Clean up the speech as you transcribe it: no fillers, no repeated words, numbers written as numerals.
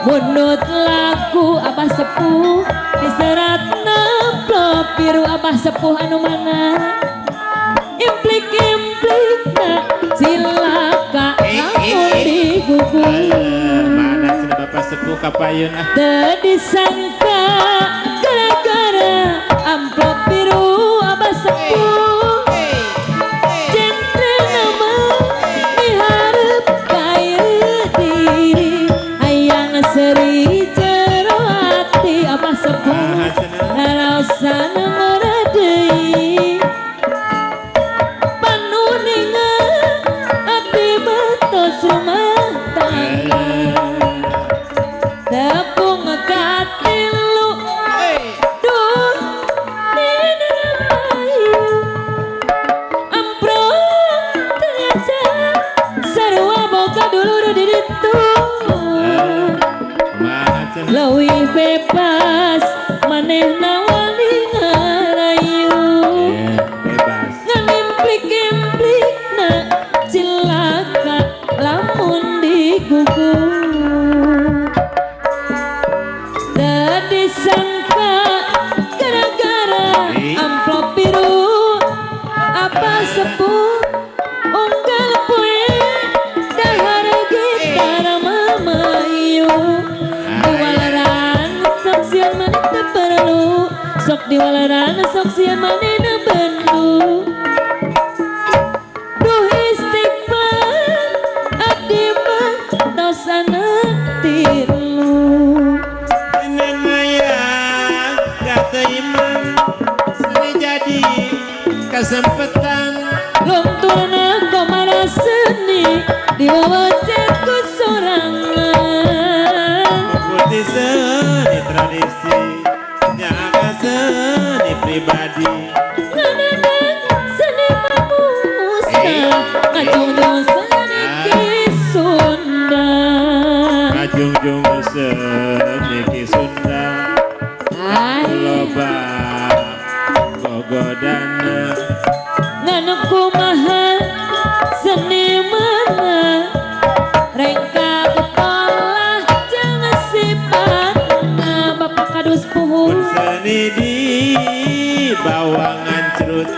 Bunut lagu abah sepuh diserat nemplok biru abah sepuh anu mana implik-implikna cilaka lamun digugur mana sudah bapak sepuh kapayun teu disangka gara-gara amplop biru abah sepuh seri jero hati abah sepuh naraosan meredei panuningan abdi betos rumah tangga tepung katilu duh dinamayu amprok ternyata sarua boga dulu di ditu leuwih bebas manehna wani ngarayu ngan implik-implikna cilaka lamun digugur teu disangka gara-gara amplop biru abah sepuh unggal poe dahar gitar mamayu sok diwalaran sok sian manehna bendu duh istighfar abdi mah dosana tilu nenek moyang kata imam seni jadi kesempatan lunturna komara seni diwawacet ku sorangan mengikuti seni tradisi seni pribadi ngadadang seni manusia ngajungjung seni ki Sunda ngajungjung seni ki Sunda loba gogodana nganu kumaha seni mana rengka utolah jangan sifat bapak kadus puhun seni di bawangan cerut